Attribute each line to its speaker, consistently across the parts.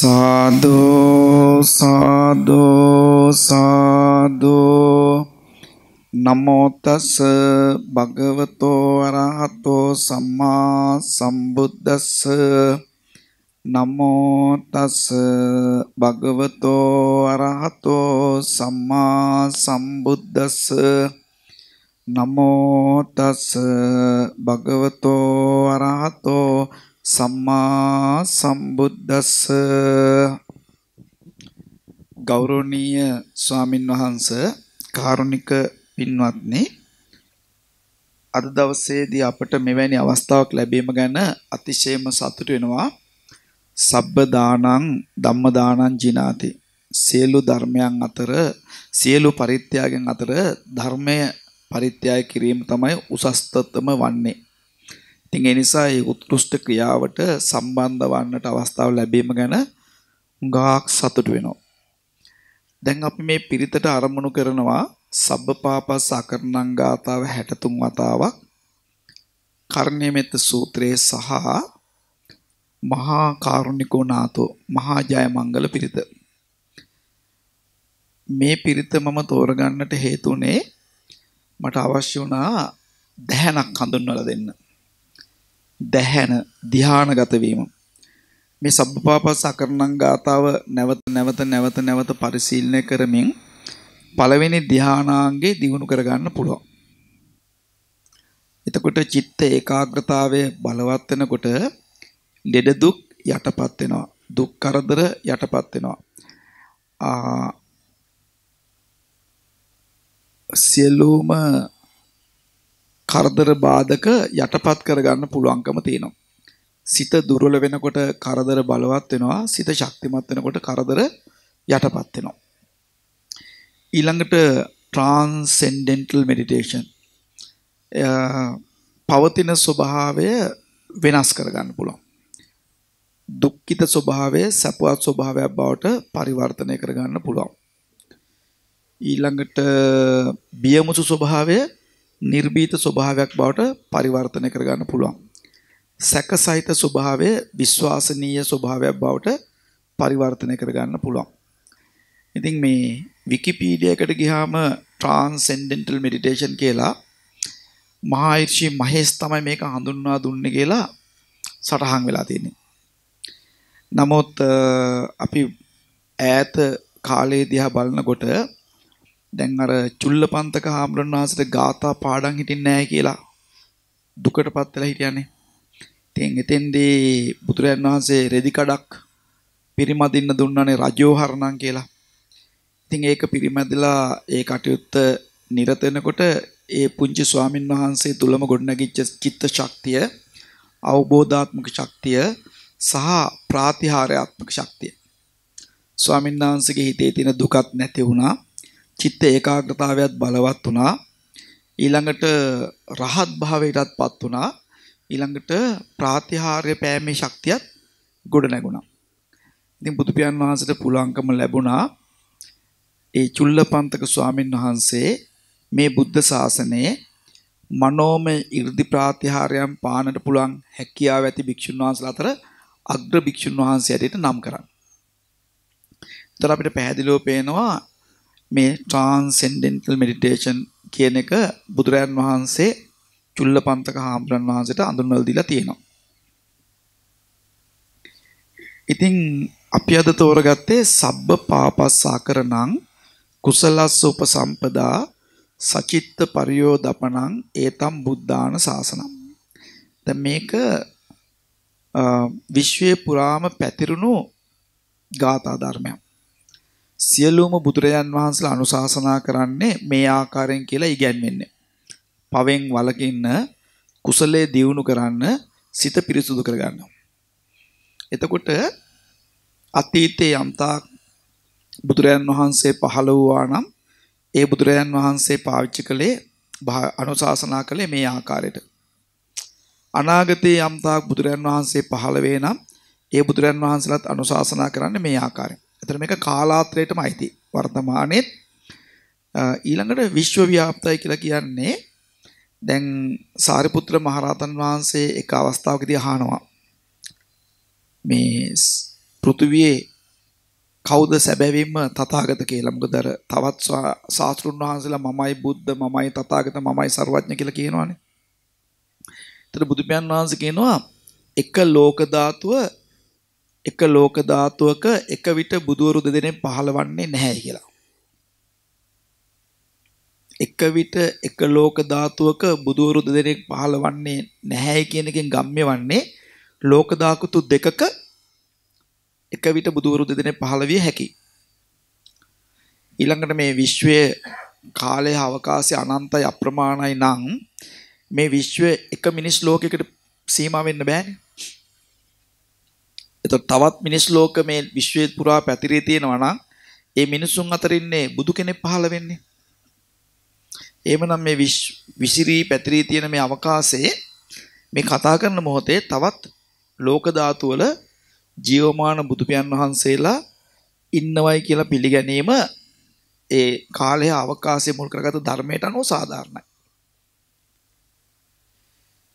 Speaker 1: සාදු සාදු සාදු නමෝ තස් භගවතෝ අරහතෝ සම්මා සම්බුද්දස්ස නමෝ තස් භගවතෝ අරහතෝ සම්මා සම්බුද්දස්ස නමෝ තස් භගවතෝ අරහතෝ සම්මා සම්බුද්දස්ස. ගෞරවනීය ස්වාමින් වහන්සේ, කාරුණික පින්වත්නි, අද දවසේදී අපට මෙවැනි අවස්ථාවක් ලැබීම ගැන අතිශයම සතුටු වෙනවා. සබ්බ දානං ධම්ම දානං ජිනාති. සියලු ධර්මයන් අතර, සියලු පරිත්‍යාගයන් අතර ධර්මය පරිත්‍යාග කිරීම තමයි උසස්තම වන්නේ. ඉතින් ඒ නිසා මේ උත්කෘෂ්ඨ ක්‍රියාවට සම්බන්ධ වන්නට අවස්ථාව ලැබීම ගැන හුඟක් සතුටු වෙනවා. දැන් අපි මේ පිරිතට ආරමුණු කරනවා සබ්බපාපස්ස අකරණං ගාථාව 63 වතාවක්, කර්ණීයමෙත්ත සූත්‍රයේ සහ මහා කාරුණිකෝ නාතෝ මහා ජයමංගල පිරිත. මේ පිරිත මම තෝරගන්නට හේතුනේ මට අවශ්‍ය වුණා දැහැනක් හඳුන්වලා දෙන්න. දැහැන ධ්‍යානගත වීම. මේ සබ්බපාපස්ස අකරණං ගාථාව නැවත පරිශීලනය කරමින් පළවෙනි ධ්‍යානාංගේ දියුණු කරගන්න පුළුවන්. එතකොට චිත්ත ඒකාග්‍රතාවය බලවත් වෙනකොට ලෙඩ දුක් යටපත් වෙනවා. දුක් කරදර යටපත් වෙනවා. සියලුම කරදර බාධක යටපත් කරගන්න පුළුවන්කම තියෙනවා. සිත දුර්වල වෙනකොට කරදර බලවත් වෙනවා. සිත ශක්තිමත් වෙනකොට කරදර යටපත් වෙනවා. ඊළඟට ට්‍රාන්සෙන්ඩෙන්ටල් මෙඩිටේෂන්. පවතින ස්වභාවය වෙනස් කරගන්න පුළුවන්. දුක්ඛිත ස්වභාවය සපවත් ස්වභාවයක් බවට පරිවර්තනය කරගන්න පුළුවන්. ඊළඟට බියමුසු ස්වභාවය නිර්භීත ස්වභාවයක් බවට පරිවර්තනය කරගන්න පුළුවන්. සැකසහිත ස්වභාවය විශ්වාසනීය ස්වභාවයක් බවට පරිවර්තනය කරගන්න පුළුවන්. ඉතින් මේ විකිපීඩියාකට ගියාම ට්‍රාන්සෙන්ඩෙන්ටල් මෙඩිටේෂන් කියලා මහර්ෂි මහේෂ් තමයි මේක හඳුන්වා දුන්නේ කියලා සටහන් වෙලා තියෙන්නේ. නමුත් අපි ඈත කාලේ දිහා බලනකොට දැන් අර චුල්ලපන්තක හාමුදුරන් වහන්සේට ගාථා පාඩම් හිටින්නේ නැහැ කියලා දුකටපත් වෙලා හිටියානේ. ඉතින් එතෙන්දී බුදුරයන් වහන්සේ රෙදි කඩක් පිරිමදින්න දුන්නානේ රජෝහරණම් කියලා. ඉතින් ඒක පිරිමැදලා ඒ කටයුත්ත නිරත වෙනකොට ඒ පුංචි ස්වාමින් වහන්සේ තුලම ගොඩනැගිච්ච චිත්ත ශක්තිය, අවබෝධාත්මක ශක්තිය සහ ප්‍රාතිහාර්යාත්මක ශක්තිය ස්වාමින් වහන්සේගේ හිතේ තියෙන දුකත් නැති වුණා. චිත්ත ඒකාග්‍රතාවයත් බලවත් වුණා. ඊළඟට රහත් භාවයටත්පත් වුණා. ඊළඟට ප්‍රාතිහාර්ය පෑමේ ශක්තියත් ගොඩ නැගුණා. ඉතින් බුදු පියාණන් වහන්සේට පුළුවන්කම ලැබුණා ඒ චුල්ලපන්තක ස්වාමීන් වහන්සේ මේ බුද්ධ ශාසනයේ මනෝමය 이르දි ප්‍රාතිහාර්යයන් පානට පුළුවන් හැකියාව ඇති භික්ෂුන් වහන්සේලා අතර අග්‍ර භික්ෂුන් වහන්සේ ඇටියට නම් කරන්නේ. ඒතර අපිට පැහැදිලිව පේනවා මේ ට්‍රාන්සෙන්ඩෙන්ටල් මෙඩිටේෂන් කියන එක බුදුරයන් වහන්සේ චුල්ලපන්තක හාමුදුරන් වහන්සේට අඳුන්වලා දීලා තියෙනවා. ඉතින් අපි අද තෝරගත්තේ සබ්බ පාපස්සාකරණං කුසලස්ස උපසම්පදා සචිත්ත පරියෝදපණං ඒතම් බුද්ධාන ශාසනං. දැන් මේක විශ්වයේ පුරාම පැතිරුණු ගාථා ධර්මයක්. සියලුම බුදුරජාන් වහන්සේලා අනුශාසනා කරන්නේ මේ ආකාරයෙන් කියලා ඉගැන්වෙන්නේ. පවෙන් වළකින්න, කුසලයේ දියුණු කරන්න, සිත පිරිසුදු කරගන්න. එතකොට අතීතයේ යම්තා බුදුරජාන් වහන්සේ පහළ වූවා නම් ඒ බුදුරජාන් වහන්සේ පාවිච්චි කළේ අනුශාසනා කළේ මේ ආකාරයට. අනාගතයේ යම්තා බුදුරජාන් වහන්සේ පහළ වේ නම් ඒ බුදුරජාන් වහන්සේලාත් අනුශාසනා කරන්නේ මේ ආකාරයෙන්. එතන මේක කාලාත්‍රයටම අයිති. වර්තමානයේ ඊළඟට විශ්වව්‍යාප්තයි කියලා කියන්නේ දැන් සාරිපුත්‍ර මහරහතන් වහන්සේ එක අවස්ථාවකදී අහනවා මේ පෘථුවියේ කවුද සැබැවින්ම තථාගත කියලා. මොකද අර තවත් ශාස්ත්‍රුන් වහන්සේලා මමයි බුද්ධ, මමයි තථාගත, මමයි සර්වඥ කියලා කියනවානේ. ඒතර බුදු පියාණන් වහන්සේ කියනවා එක ලෝක ධාතුවක එක විට බුදවරු දෙදෙනෙක් පහළවන්නේ නැහැ කියලා. එක විට එක ලෝක ධාතුවක බුදවරු දෙදෙනෙක් පහළවන්නේ නැහැ කියන එකෙන් ගම්ම්‍ය වන්නේ ලෝක ධාතු දෙකක එක විට බුදවරු දෙදෙනෙක් පහළ විය හැකියි. ඊළඟට මේ විශ්වයේ කාලය අවකාශය අනන්තයි අප්‍රමාණයි නම් මේ විශ්වයේ එක මිනිස් ලෝකයකට සීමා වෙන්න බෑනේ. එතකොට තවත් මිනිස් ලෝක මේ විශ්වයේ පුරා පැතිරී තියෙනවා නම් ඒ මිනිසුන් අතර ඉන්නේ බුදු කෙනෙක් පහළ වෙන්නේ. එහෙමනම් මේ විසිරී පැතිරී තියෙන මේ අවකාශයේ මේ කතා කරන මොහොතේ තවත් ලෝක ධාතු වල ජීවමාන බුදු පියාණන් වහන්සේලා ඉන්නවයි කියලා පිළිගැනීම ඒ කාලය අවකාශය මුල් කරගත් ධර්මයට අනුව සාධාරණයි.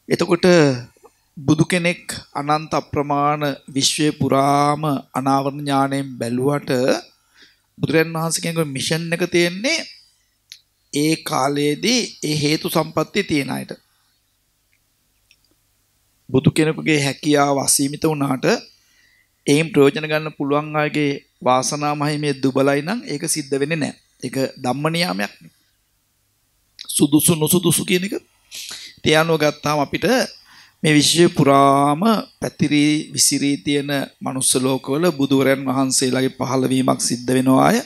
Speaker 1: එතකොට බුදු කෙනෙක් අනන්ත අප්‍රමාණ විශ්වයේ පුරාම අනාවරණ ඥාණයෙන් බැලුවට බුදුරජාණන් වහන්සේගේ මිෂන් එක තියෙන්නේ ඒ කාලයේදී ඒ හේතු සම්පatti තියෙන අයට. බුදු කෙනෙකුගේ හැකියාව අසීමිත වුණාට ඒන් ප්‍රයෝජන ගන්න පුළුවන් අයගේ වාසනා මහිමේ දුබලයි නම් ඒක සිද්ධ වෙන්නේ නැහැ. ඒක ධම්ම නියාමයක් නේ. සුදුසු නුසුදුසු කියන එක. ඒ අනුව ගත්තාම අපිට මේ විශ්වය පුරාම පැතිරී විසිරී තියෙන මනුස්ස ලෝකවල බුදුරයන් වහන්සේලාගේ පහළවීමක් සිද්ධ වෙනවා අය.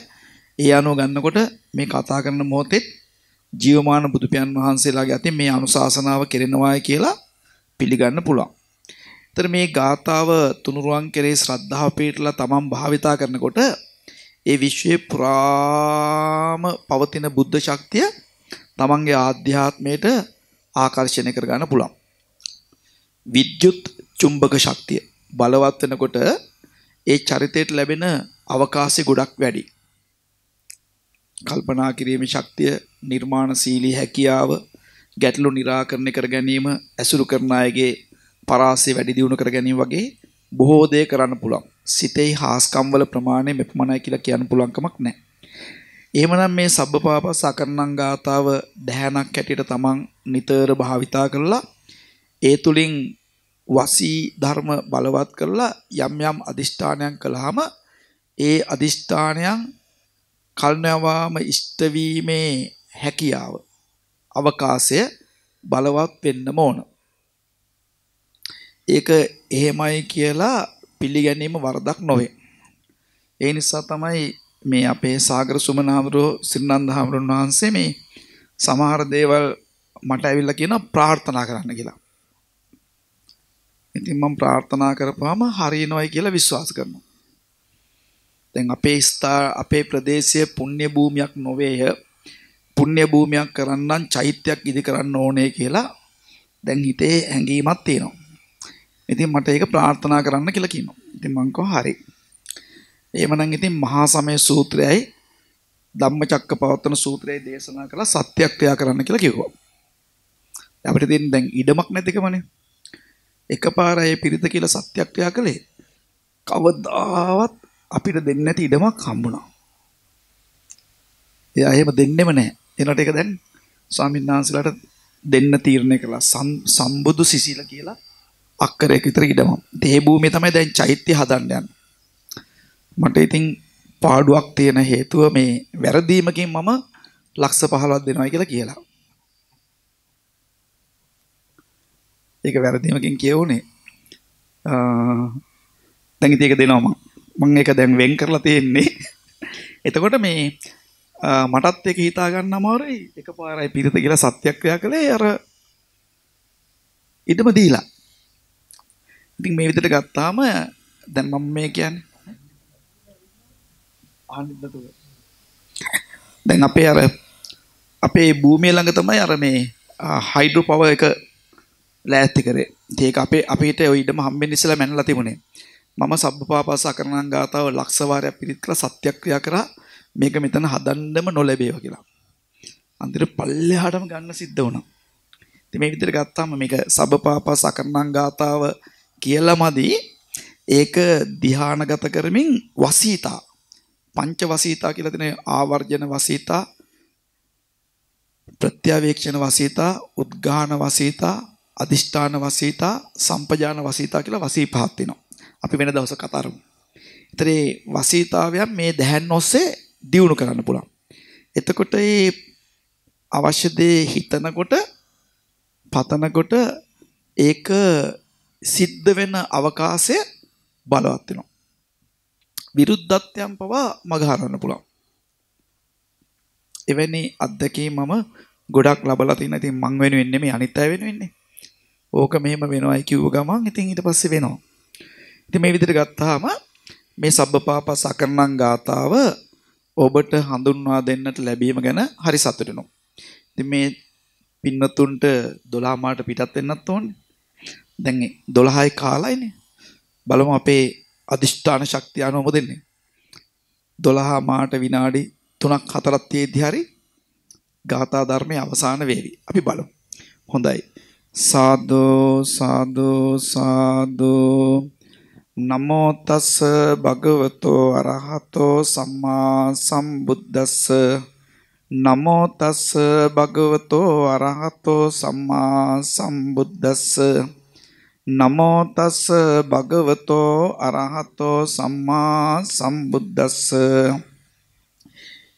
Speaker 1: ඒ අනුව ගන්නකොට මේ කතා කරන මොහොතේ ජීවමාන බුදු පියාණන් වහන්සේලාගේ අතින් මේ අනුශාසනාව කෙරෙනවායි කියලා පිළිගන්න පුළුවන්. ඒතර මේ ගාථාව තුනුරුවන් කෙරේ ශ්‍රද්ධාව පිටලා තමන් භාවිතා කරනකොට ඒ විශ්වයේ පුරාම පවතින බුද්ධ ශක්තිය තමන්ගේ ආධ්‍යාත්මයට ආකර්ෂණය කර ගන්න පුළුවන්. විද්‍යුත් චුම්බක ශක්තිය බලවත් වෙනකොට ඒ චරිතයට ලැබෙන අවකාශය ගොඩක් වැඩි. කල්පනා කිරීමේ ශක්තිය, නිර්මාණශීලී හැකියාව, ගැටලු निराකරණය කර ගැනීම, ඇසුරු කරන අයගේ පරාසය වැඩි දියුණු කර ගැනීම වගේ බොහෝ දේ කරන්න පුළුවන්. සිතේ හාස්කම් වල ප්‍රමාණය මෙපමණයි කියලා කියන්න පුළුවන් කමක් නැහැ. එහෙමනම් මේ සබ්බපාපස් අකරණං ගාතාව දැහැනක් හැටියට තමන් නිතර භාවිතා කරලා ඒ තුලින් වසී ධර්ම බලවත් කරලා යම් යම් අදිෂ්ඨානයන් කළාම ඒ අදිෂ්ඨානයන් කල්නවාම ඉෂ්ට වීමේ හැකියාව අවකාශය බලවත් වෙන්න ඕන. ඒක එහෙමයි කියලා පිළිගැනීම වරදක් නොවේ. ඒ නිසා තමයි මේ අපේ සාගර සුමනාඳුරෝ සිරිනන්ද හාමුදුරන් වහන්සේ මේ සමහර දේවල් මට ඇවිල්ලා කියනවා ප්‍රාර්ථනා කරන්න කියලා. ඉතින් මම ප්‍රාර්ථනා කරපුවාම හරියනවයි කියලා විශ්වාස කරනවා. දැන් අපේ ප්‍රදේශයේ පුණ්‍ය භූමියක් නොවේය. පුණ්‍ය භූමියක් කරන්නම් චෛත්‍යයක් ඉදි කරන්න ඕනේ කියලා දැන් හිතේ හැඟීමක් තියෙනවා. ඉතින් මට ඒක ප්‍රාර්ථනා කරන්න කියලා කියනවා. ඉතින් මං කිව්වා හරි. එහෙමනම් ඉතින් මහා සමය සූත්‍රයයි ධම්මචක්කපවත්තන සූත්‍රයයි දේශනා කළා සත්‍යක්‍රියා කරන්න කියලා කිව්වා. අපිට තියෙන දැන් ඉඩමක් නැතිකමනේ. එකපාරයි පිරිත කියලා සත්‍යක්‍රියා කළේ. කවදාවත් අපිට දෙන්නේ නැති ඉඩමක් හම්බුණා. එයා එහෙම දෙන්නෙම නැහැ. එනකොට ඒක දැන් ස්වාමීන් වහන්සේලාට දෙන්න තීරණය කළා. සම්බුදු සිසිල කියලා අක්කරයක විතර ඉඩමක්. ඒ භූමිය තමයි දැන් චෛත්‍ය හදන්න යන්නේ. මට ඉතින් පාඩුවක් තියෙන හේතුව මේ වැරදීමකින් මම ලක්ෂ 15ක් දෙනවා කියලා කියලා. ඒක වැරදීමකින් කියවුනේ. දැන් ඉතින් ඒක දෙනවා මම ඒක දැන් වෙන් කරලා තියෙන්නේ. එතකොට මේ මටත් ඒක හිතා ගන්න අමාරුයි. එකපාරයි පිරිත කියලා සත්‍යක්‍රියා කළේ අර ඊටම දීලා. ඉතින් මේ විදිහට ගත්තාම දැන් මම මේ කියන්නේ දැන් අපේ භූමිය ළඟ තමයි අර මේ හයිඩ්‍රෝ පවර් එක ලෑස්ති කරේ. ඒක අපිට ওই ඉඩම හම්බෙන්න ඉස්සලා මැනලා තිබුණේ. මම සබ්බපාපස අකරණං ගාතාව ලක්ෂ වාරයක් පිළිත් කළා සත්‍යක්‍රියා කරා මේක මෙතන හදන්නම නොලැබේවා කියලා. අන්තිමට පල්ලෙහාටම ගන්න සිද්ධ වුණා. ඉතින් මේ විදිහට ගත්තාම මේක සබ්බපාපස අකරණං ගාතාව කියලාමදි ඒක ධ්‍යානගත කරමින් වසීතා පංච වසීතා කියලා තියෙන ආවර්ජන වසීතා, ප්‍රත්‍යවේක්ෂණ වසීතා, උද්ඝාන වසීතා, අදිෂ්ඨාන වසීතා, සම්පජාන වසීතා කියලා වසී පහක් තියෙනවා. අපි වෙන දවසක කතා කරමු. ඒතරේ වසීතාවයන් මේ දැහැන් ඔස්සේ දියුණු කරන්න පුළුවන්. එතකොට මේ අවශ්‍ය දේ හිතනකොට, පතනකොට ඒක සිද්ධ වෙන අවකාශය බලවත් වෙනවා. විරුද්ධත්වයන් පවා මගහරවන්න පුළුවන්. එවැනි අත්දැකීම් මම ගොඩක් ලබලා තියෙනවා. ඉතින් මං වෙනුවෙන් නෙමෙයි අනිත් අය වෙනුවෙන්නේ. ඕක මෙහෙම වෙනවයි කිව්ව ගමන් ඉතින් ඊට පස්සේ වෙනවා. ඉතින් මේ විදිහට ගත්තාම මේ සබ්බපාපස් අකරණං ගාතාව ඔබට හඳුන්වා දෙන්නට ලැබීම ගැන හරි සතුටු වෙනවා. ඉතින් මේ පින්නතුන්ට 12 මාට පිටත් වෙන්නත් ඕනේ. දැන් 12යි කාලයිනේ. බලමු අපේ අදිෂ්ඨාන ශක්තිය අනුව දෙන්නේ. 12 මාට විනාඩි 3ක් 4ක් තියෙද්දි හරි ගාථා ධර්මයේ අවසාන වේවි. අපි බලමු. හොඳයි. සාදු සාදු සාදු නමෝ තස් භගවතෝ අරහතෝ සම්මා සම්බුද්දස්ස නමෝ තස් භගවතෝ අරහතෝ සම්මා සම්බුද්දස්ස නමෝ තස් භගවතෝ අරහතෝ සම්මා සම්බුද්දස්ස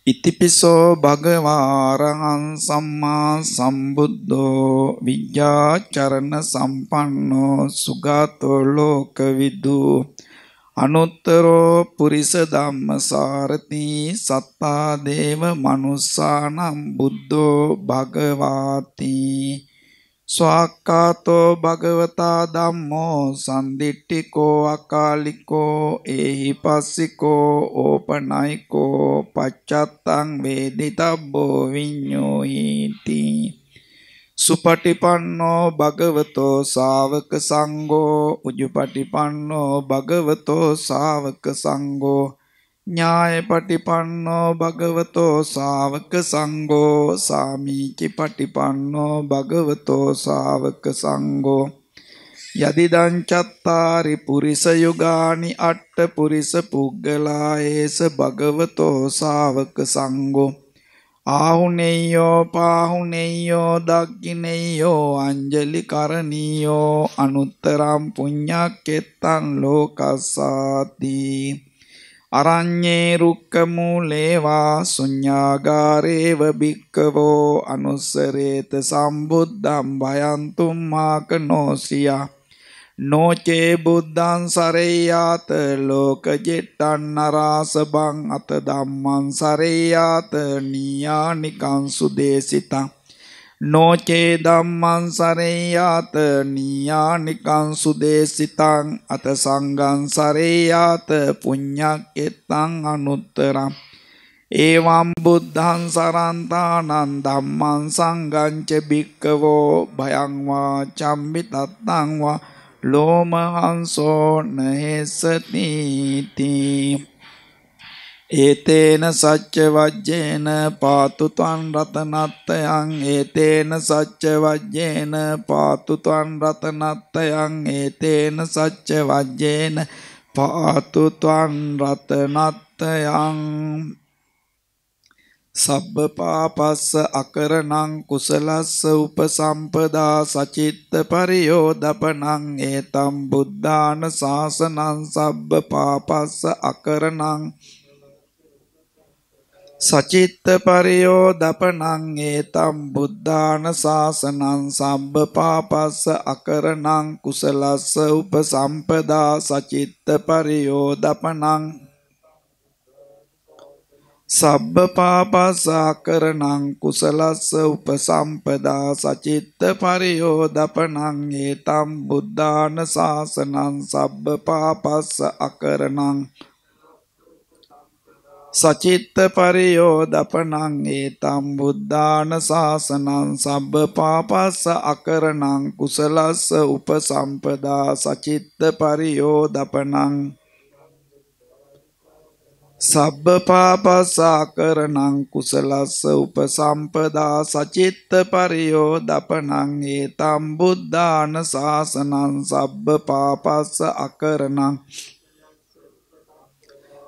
Speaker 1: ඉතිපිසෝ භගවා අරහං සම්මා සම්බුද්ධෝ විඤ්ඤාචරණ සම්පන්නෝ සුගතෝ ලෝකවිදු අනුත්තරෝ පුරිස ධම්මසාරති සත්තා දේව මනුස්සානම් බුද්ධෝ භගවාති ස්වාක්ඛාතෝ භගවතා ධම්මෝ සම්දිට්ඨිකෝ අකාලිකෝ ඒහි පස්සිකෝ ඕපනයිකෝ පච්චත්තං වේදිතබ්බෝ විඤ්ඤෝයිති සුපටිපන්නෝ භගවතෝ ශාවක සංඝෝ උජුපටිපන්නෝ භගවතෝ ශාවක සංඝෝ ඥායපටිපන්නෝ භගවතෝ ශාවක සංඝෝ සාමීචි පටිපන්නෝ භගවතෝ ශාවක සංඝෝ යදිදං චත්තාරි පුරිස යුගානි අට්ඨ පුරිස පුග්ගලායේස භගවතෝ ශාවක සංඝෝ ආහුනේයෝ පාහුනේයෝ දග්ගිනේයෝ අංජලි කරණීයෝ අනුත්තරම් පුඤ්ඤක්කෙත්තං ලෝකස්සාති අරඤ්ඤේ රුක්ඛ මූලේවා ශුඤ්ඤාගාරේව භික්ඛවෝ අනුස්සරේත සම්බුද්ධං භයන්තුම් මාකනෝසියා නොචේ බුද්ධං සරේයාත ලෝකජෙට්ටං නරාසබං අත ධම්මං සරේයාත නියානිකං සුදේසිතං නොචේ ධම්මං සරේයාත නියානිකං සුදේසිතං අත සංඝං සරේයාත පුඤ්ඤක්කෙත්තං අනුත්තරං එවං බුද්ධං සරන්තානං ධම්මං සංඝං ච භික්ඛවෝ භයං වා චම්මි තත්තං වා ලෝමහංසෝ නහෙසති තී ඒතේන සච්ච වජ්ජේන පාතු ත්වං රතනත්තයන් ඒතේන සච්ච වජ්ජේන පාතු ත්වං රතනත්තයන් ඒතේන සච්ච වජ්ජේන පාතු ත්වං රතනත්තයන් සබ්බ පාපස්ස අකරණං කුසලස්ස උපසම්පදා සචිත්ත පරියෝදපනං ඒතම් බුද්ධාන ශාසනං සබ්බ පාපස්ස අකරණං සචිත්ත පරියෝදපනං ඒතම් බුද්ධාන ශාසනං සබ්බ පාපස්ස අකරණං කුසලස්ස උපසම්පදා සචිත්ත පරියෝදපනං සබ්බ පාපස්ස අකරණං කුසලස්ස උපසම්පදා සචිත්ත පරියෝදපනං ඒතම් බුද්ධාන ශාසනං සබ්බ පාපස්ස අකරණං සචිත්ත පරියෝදපනං ඒතම් බුද්ධාන ශාසනං සබ්බ පාපස්ස අකරණං කුසලස්ස උපසම්පදා සචිත්ත පරියෝදපනං සබ්බ පාපස්ස අකරණං කුසලස්ස උපසම්පදා සචිත්ත පරියෝදපනං ඒතම් බුද්ධාන ශාසනං සබ්බ පාපස්ස අකරණං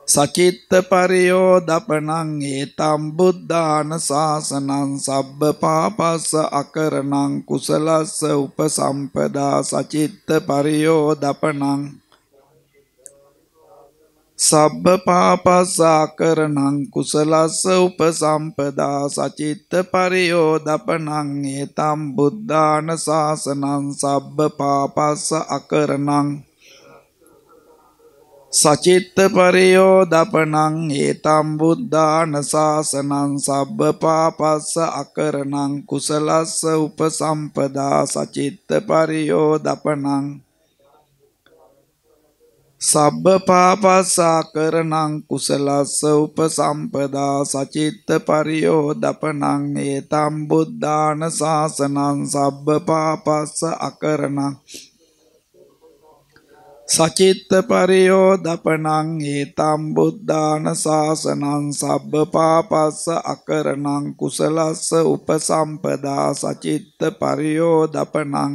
Speaker 1: සචිත්ත පරියෝදපනං ඒතම් බුද්ධාන ශාසනං සබ්බ පාපස්ස අකරණං කුසලස්ස උපසම්පදා සචිත්ත පරියෝදපනං සබ්බ පාපස්ස අකරණං කුසලස්ස උපසම්පදා සචිත්ත පරියෝදපනං ඒතම් බුද්ධාන ශාසනං සබ්බ පාපස්ස අකරණං සචිත්ත පරියෝදපනං ඒතම් බුද්ධාන ශාසනං සබ්බ පාපස්ස අකරණං කුසලස්ස උපසම්පදා සචිත්ත පරියෝදපනං සබ්බ පාපස්ස අකරණං කුසලස්ස උපසම්පදා සචිත්ත පරියෝදපනං ඒතම් බුද්ධාන ශාසනං සබ්බ පාපස්ස අකරණං සචිත්ත පරියෝදපනං ඒතම් බුද්ධාන ශාසනං සබ්බ පාපස්ස අකරණං කුසලස්ස උපසම්පදා සචිත්ත පරියෝදපනං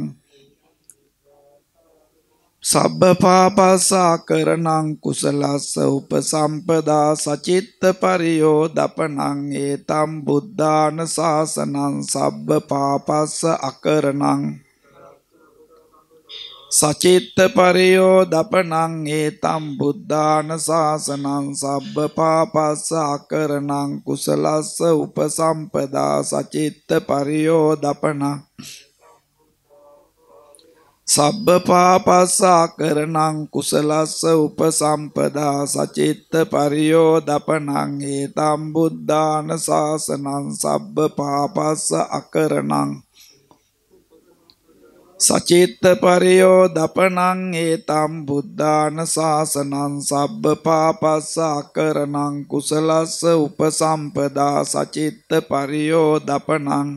Speaker 1: සබ්බ පාපස්ස අකරණං කුසලස්ස උපසම්පදා සචිත්ත පරියෝදපනං ඒතම් බුද්ධාන ශාසනං සබ්බ පාපස්ස අකරණං සචිත්ත පරියෝදපනං ඒතම් බුද්ධාන ශාසනං සබ්බ පාපස්ස අකරණං කුසලස්ස උපසම්පදා සචිත්ත පරියෝදපනං සබ්බ පාපස්ස අකරණං කුසලස්ස උපසම්පදා සචිත්ත පරියෝදපනං ඒතම් බුද්ධාන ශාසනං සබ්බ පාපස්ස අකරණං සචිත්ත පරියෝදපනං ඒතම් බුද්ධාන ශාසනං සබ්බ පාපස්ස අකරණං කුසලස්ස උපසම්පදා සචිත්ත පරියෝදපනං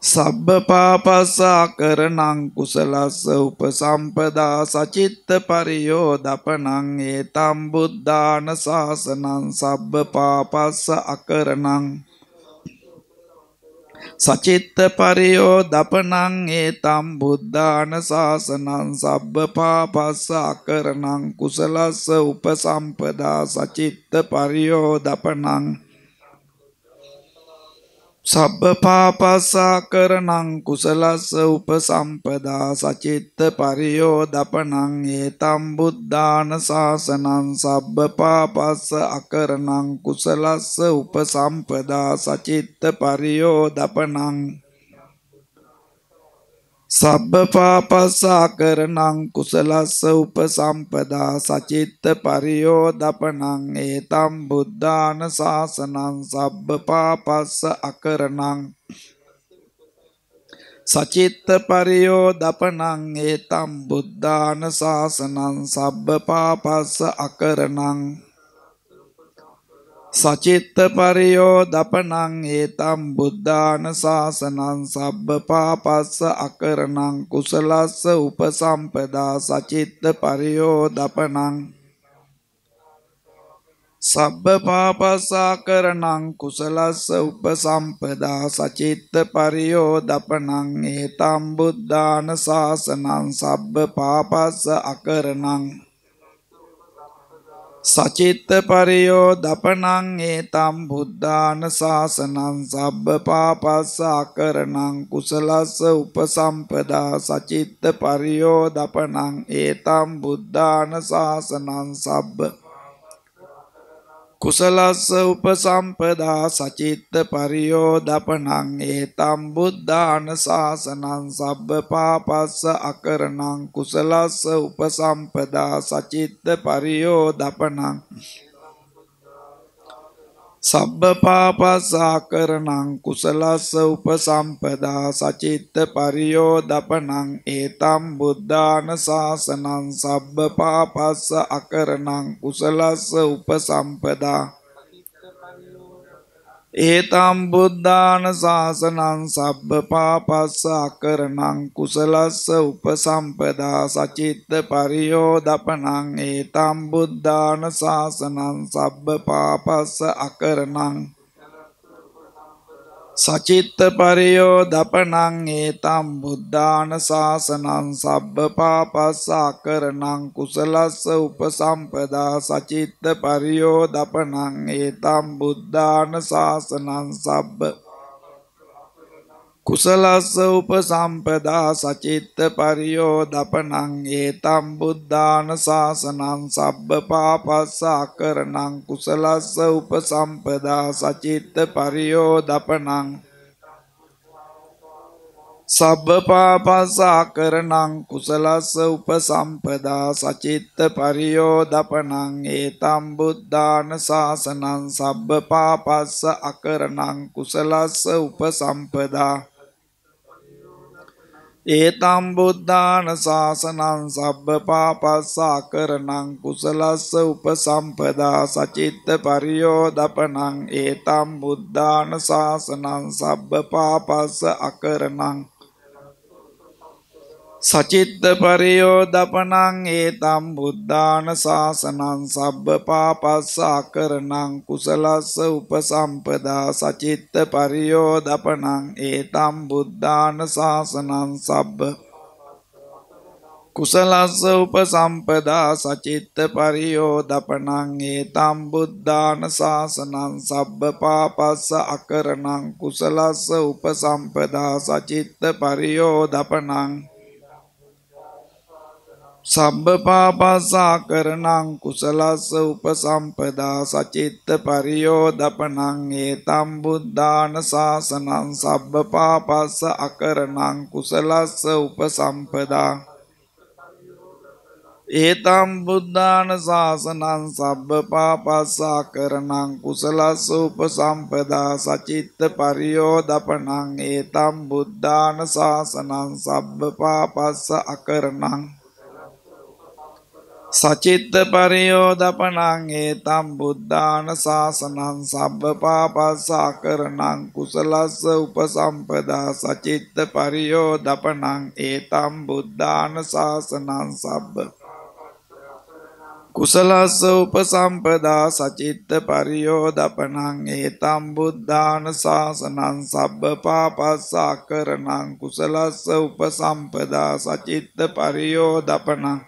Speaker 1: සබ්බ පාපස්ස අකරණං කුසලස්ස උපසම්පදා සචිත්ත පරියෝදපනං ඒතම් බුද්ධාන ශාසනං සබ්බ පාපස්ස අකරණං සචිත්ත පරියෝදපනං ඒතම් බුද්ධාන ශාසනං සබ්බ පාපස්ස අකරණං කුසලස්ස උපසම්පදා සචිත්ත පරියෝදපනං සබ්බ පාපස්ස අකරණං කුසලස්ස උපසම්පදා සචිත්ත පරියෝදපනං ඒතම් බුද්ධාන ශාසනං සබ්බ පාපස්ස අකරණං කුසලස්ස උපසම්පදා සචිත්ත පරියෝදපනං සබ්බ පාපස්ස අකරණං කුසලස්ස උපසම්පදා සචිත්ත පරියෝදපනං ඒතම් බුද්ධාන ශාසනං සබ්බ පාපස්ස අකරණං සචිත්ත පරියෝදපනං ඒතම් බුද්ධාන ශාසනං සබ්බ පාපස්ස අකරණං සචිත්ත පරියෝදපනං ඒතම් බුද්ධාන ශාසනං සබ්බ පාපස්ස අකරණං කුසලස්ස උපසම්පදා සචිත්ත පරියෝදපනං සබ්බ පාපස්ස අකරණං කුසලස්ස උපසම්පදා සචිත්ත පරියෝදපනං ඒතම් බුද්ධාන ශාසනං සබ්බ පාපස්ස අකරණං සචිත්ත පරියෝදපනං ඒතම් බුද්ධාන ශාසනං සබ්බ පාපස්ස අකරණං කුසලස්ස උපසම්පදා සචිත්ත පරියෝදපනං ඒතම් බුද්ධාන ශාසනං සබ්බ කුසලස්ස උපසම්පදා සචිත්ත පරියෝදපනං ඒතම් බුද්ධාන ශාසනං සබ්බ පාපස්ස අකරණං කුසලස්ස උපසම්පදා සචිත්ත පරියෝදපනං සබ්බ පාපස්ස අකරණං කුසලස්ස උපසම්පදා සචිත්ත පරියෝදපනං ඒතම් බුද්ධාන ශාසනං සබ්බ පාපස්ස අකරණං කුසලස්ස උපසම්පදා ඒතම් බුද්ධාන ශාසනං සබ්බ පාපස්ස අකරණං කුසලස්ස උපසම්පදා සචිත්ත පරියෝදපනං ඒතම් බුද්ධාන ශාසනං සබ්බ පාපස්ස අකරණං සචිත්ත පරියෝදපනං ඒතම් බුද්ධාන ශාසනං සබ්බ පාපස්සාකරණං කුසලස්ස උපසම්පදා සචිත්ත පරියෝදපනං ඒතම් බුද්ධාන ශාසනං සබ්බ කුසලස්ස උපසම්පදා සචිත්ත පරියෝදපනං ඒතම් බුද්ධාන ශාසනං සබ්බ පාපස්සාකරණං කුසලස්ස උපසම්පදා සචිත්ත පරියෝදපනං සබ්බ පාපස්සාකරණං කුසලස්ස උපසම්පදා සචිත්ත පරියෝදපනං ඒතම් බුද්ධාන ශාසනං සබ්බ පාපස්ස අකරණං කුසලස්ස උපසම්පදා ඒතම් බුද්ධාන ශාසනං සබ්බ පාපස්සාකරණං කුසලස්ස උපසම්පදා සචිත්ත පරියෝදපනං ඒතම් බුද්ධාන ශාසනං සබ්බ පාපස්ස අකරණං සචිත්ත පරියෝදපනං ඒතම් බුද්ධාන ශාසනං සබ්බ පාපස්ස අකරණං කුසලස්ස උපසම්පදා සචිත්ත පරියෝදපනං ඒතම් බුද්ධාන ශාසනං සබ්බ කුසලස්ස උපසම්පදා සචිත්ත පරියෝදපනං ඒතම් බුද්ධාන ශාසනං සබ්බ පාපස්ස අකරණං කුසලස්ස උපසම්පදා සචිත්ත පරියෝදපනං සබ්බ පාපස්සාකරණං කුසලස්ස උපසම්පදා සචිත්ත පරියෝදපනං ඒතම් බුද්ධාන ශාසනං සබ්බ පාපස්ස අකරණං කුසලස්ස උපසම්පදා ඒතම් බුද්ධාන ශාසනං සබ්බ පාපස්සාකරණං කුසලස්ස උපසම්පදා සචිත්ත පරියෝදපනං ඒතම් බුද්ධාන ශාසනං සබ්බ පාපස්ස අකරණං සචිත්ත පරියෝදපනං ඒතම් බුද්ධාන ශාසනං සබ්බ පාපස්ස අකරණං කුසලස්ස උපසම්පදා සචිත්ත පරියෝදපනං ඒතම් බුද්ධාන ශාසනං සබ්බ කුසලස්ස උපසම්පදා සචිත්ත පරියෝදපනං ඒතම් බුද්ධාන ශාසනං සබ්බ පාපස්ස අකරණං කුසලස්ස උපසම්පදා සචිත්ත පරියෝදපනං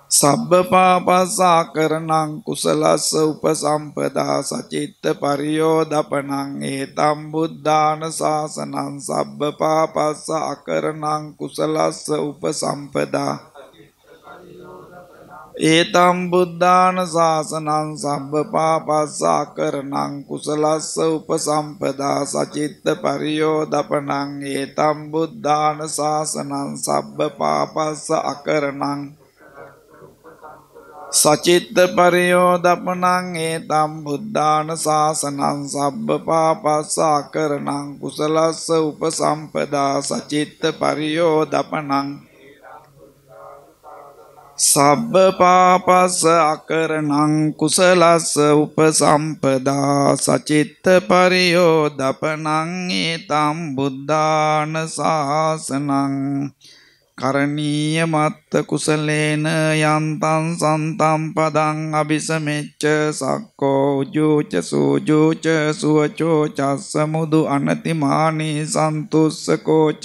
Speaker 1: සබ්බ පාපස්සාකරණං කුසලස්ස උපසම්පදා සචිත්ත පරියෝදපනං ඒතම් බුද්ධාන ශාසනං සබ්බ පාපස්ස අකරණං කුසලස්ස උපසම්පදා ඒතම් බුද්ධාන ශාසනං සබ්බ පාපස්ස අකරණං කුසලස්ස උපසම්පදා සචිත්ත පරියෝදපනං ඒතම් බුද්ධාන ශාසනං සබ්බ පාපස්ස අකරණං සචිත්ත පරියෝදපනං ඒතම් බුද්ධාන ශාසනං සබ්බ පාපස්ස අකරණං කුසලස්ස උපසම්පදා සචිත්ත පරියෝදපනං සබ්බ පාපස්ස අකරණං කුසලස්ස උපසම්පදා සචිත්ත පරියෝදපනං ඒතම් බුද්ධාන ශාසනං කරණීය මත්ත කුසලේන යන්තං සන්තම් පදං අபிසමෙච්ච සක්කෝ උජුච සූජුච සුවචෝ චස්ස මුදු අනතිමානී සන්තුස්සකෝච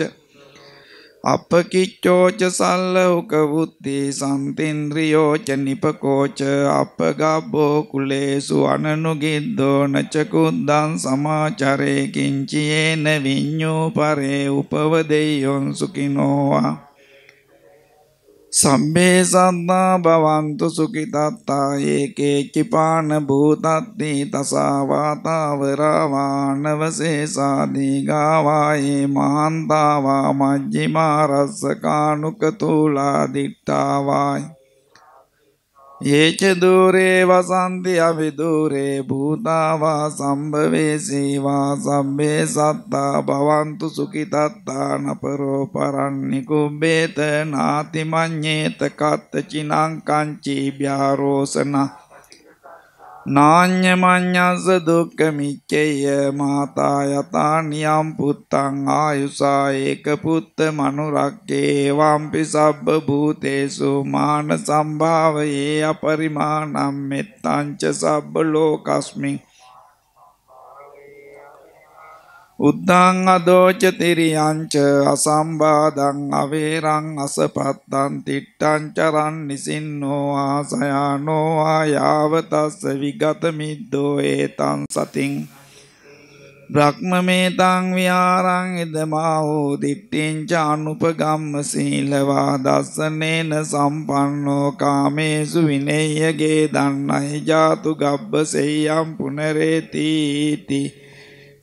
Speaker 1: අපකිච්චෝච සල්ලෝක වුත්ති සන්තින්ද්‍රියෝච නිපකෝච අපගබ්බෝ කුලේසු අනනුගිද්දෝ නච කුද්දං සමාචරේ කිංචයේන විඤ්ඤෝ පරේ උපවදෙය්‍යොන් සුඛිනෝවා සම්මේ සත්තා භවන්තු සුඛිතත්තා ඒකේචිපාන භූතත්ති තසා වාතාවරවානවසේසා දීගාවායේ මහන්තාවා මජ්ජිමා රස්සකානුකතූලා දිට්ඨාවායි යේච දූරේ වසන්ති අවිදූරේ භූතාවා සම්භවේසීවා සම්මේ සත්තා භවන්තු සුඛිතත්තා නපරෝ පරන්නිකුබ්බේත නාති මඤ්ඤේත කත්ත චිනං කංචි භ්‍යාරෝසන නාඤ්ඤ මඤ්ඤස්ස දුක්ඛ මිච්ඡය මාතා යතා නියම් පුත්තං ආයුසා ඒක පුත්ත මනුරක්කේ වම්පි සබ්බ භූතේසු මාන සම්භාවයේ අපරිමාණම් මෙත්තං ච සබ්බ ලෝකස්මින් උද්දං අදෝච තිරියංච අසම්බාදං අවේරං අසපත්තං තිට්ඨං චරන් නිසින්නෝ ආසයානෝ ආයාවතස්ස විගත මිද්දෝ ඒතං සතින් බ්‍රහ්මමේතං විහාරං ඉදමාහෝ දිට්ඨිං ච අනුපගම්ම සීලවා දස්සනේන සම්පන්නෝ කාමේසු විනේයගේ දන්නයි ජාතු ගබ්බසෙය්‍යං පුනරේති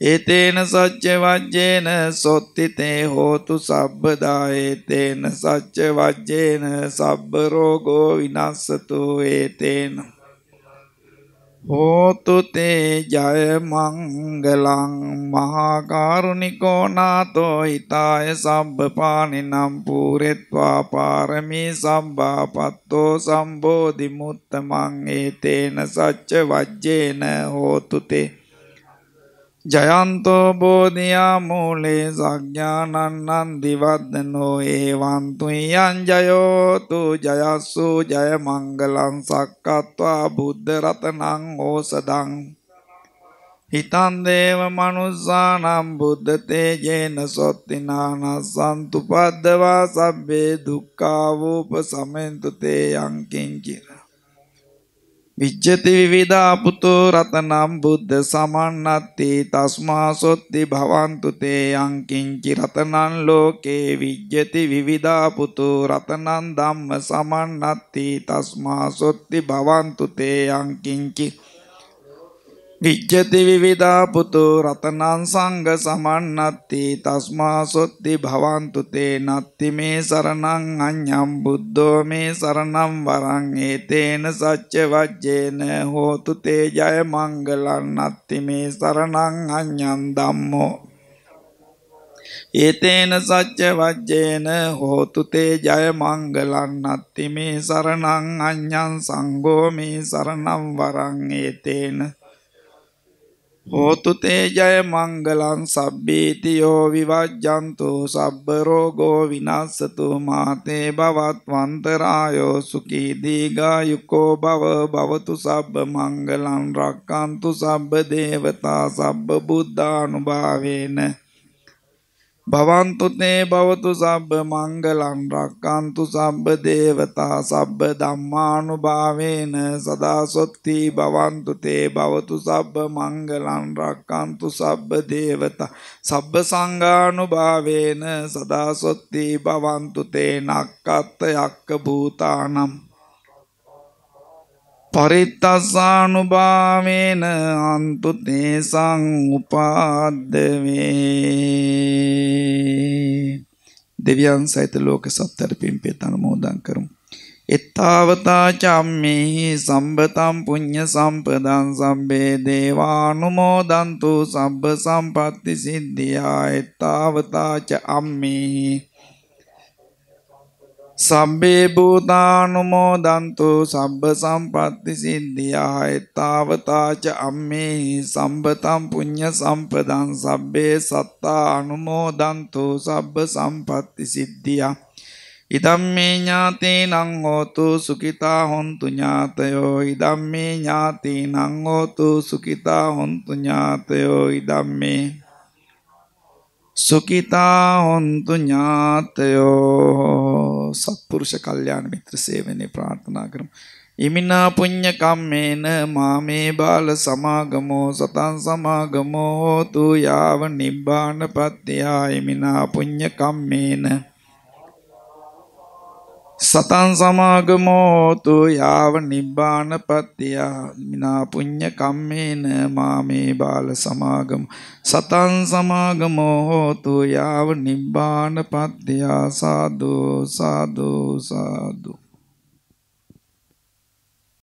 Speaker 1: ඒතේන සච්ච වජ්ජේන සොත්තිතේ හෝතු සබ්බදා ඒතේන සච්ච වජ්ජේන සබ්බ රෝගෝ විනස්සතු ඒතේන හෝතු තේ ජය මංගලං මහා කරුණිකෝ නාතෝ හිතාය සබ්බපානිනම් පූරෙත්වා පාරමී සම්බාපත්තෝ සම්බෝධි මුත්තමං ඒතේන සච්ච වජ්ජේන හෝතු තේ ජයන්තෝ බෝධියා මූලේ සඥානන්නං දිවද්දනෝ ඒවං තුයං ජයෝතු ජයස්සු ජය මංගලං සක්කත්වා බුද්ධ රතනං ඕසදං හිතං දේව මනුස්සානම් බුද්ධ තේජේන සොත්තිනානස්සන්තු පද්දවා සබ්බේ දුක්ඛා වූප සමෙන්තු තේ යං කිංචිර විජ්ජති විවිධා පුතෝ රතනම් බුද්ධ සමන්නත්ති තස්මා සොත්ති භවන්තු තේ යං කිංචි රතනං ලෝකේ විජ්ජති විවිධා පුතෝ රතනං ධම්ම සමන්නත්ති තස්මා සොත්ති භවන්තු තේ යං කිංචි විජ්ජති විවිධා පුතෝ රතනං සංඝ සමන්නත්ති තස්මා සොත්ති භවන්තු තේ නත්ති මේ සරණං අඤ්ඤං බුද්ධෝ මේ සරණං වරං ඒතේන සච්ච වජ්ජේන හෝතු තේ ජය මංගලං නත්ති මේ සරණං අඤ්ඤං ධම්මෝ ඒතේන සච්ච වජ්ජේන හෝතු තේ ජය මංගලං නත්ති මේ සරණං අඤ්ඤං සංඝෝ මේ සරණං වරං ඒතේන හෝතු තේ ජය මංගලං සබ්බීති යෝ විවජ්ජන්තු සබ්බ රෝගෝ විනස්සතු මාතේ භවත් වන්තරායෝ සුඛී දීඝායුකෝ භව භවතු සබ්බ මංගලං රක්ඛන්තු සබ්බ දේවතා සබ්බ බුද්ධානුභාවේන භවන්තු තේ භවතු සබ්බ මංගලං රක්ඛන්තු සබ්බ දේවතා සබ්බ ධම්මානුභාවේන සදා සොත්ති භවන්තු තේ භවතු සබ්බ මංගලං රක්ඛන්තු සබ්බ දේවතා සබ්බ සංඝානුභාවේන සදා සොත්ති භවන්තු තේ නක්ඛත් යක්ඛ භූතානම් පරිත්තස්සානුභාවේන අන්තු තේසං උපාද්දවේ දෙවියන් සහිත ලෝක සත්ත්වර පිම්පෙත් අනුමෝදන් කරමු. එත්තාවතා චම්මේහි සම්බතම් පුඤ්ඤ සම්පදං සම්බේ දේවානුමෝදන්තු සබ්බ සම්පත්ති සිද්ධියා එත්තාවතා ච අම්මේහි සබ්බේ භූතානුමෝදන්තු සබ්බ සම්පත්ති සිද්ධියා එත්තාවතා ච අම්මේහි සම්බතම් පුඤ්ඤ සම්පදං සබ්බේ සත්තා අනුමෝදන්තු සබ්බ සම්පත්ති සිද්ධියා ඉදම්මේ ඥාතීනං හෝතු සුඛිතා හොන්තු ඥාතයෝ ඉදම්මේ ඥාතීනං හෝතු සුඛිතා හොන්තු ඥාතයෝ ඉදම්මේ සුඛිතා හොන්තු ඥාතයෝ සත්පුරුෂ කල්යාණ මිත්‍ර සේවනයේ ප්‍රාර්ථනා කරමු. ඉමිනා පුඤ්ඤ කම්මේන මාමේ බාල සමාගමෝ සතං සමාගමෝ හෝතු යාව නිබ්බාන පත්‍යා ඉමිනා පුඤ්ඤ කම්මේන සතං සමාගමෝ හෝතු යාව නිබ්බාන පත්‍යා මිනා පුඤ්ඤ කම්මේන මාමේ බාල සමාගම සතං සමාගමෝ හෝතු යාව නිබ්බාන පත්‍යා සාදු සාදු සාදු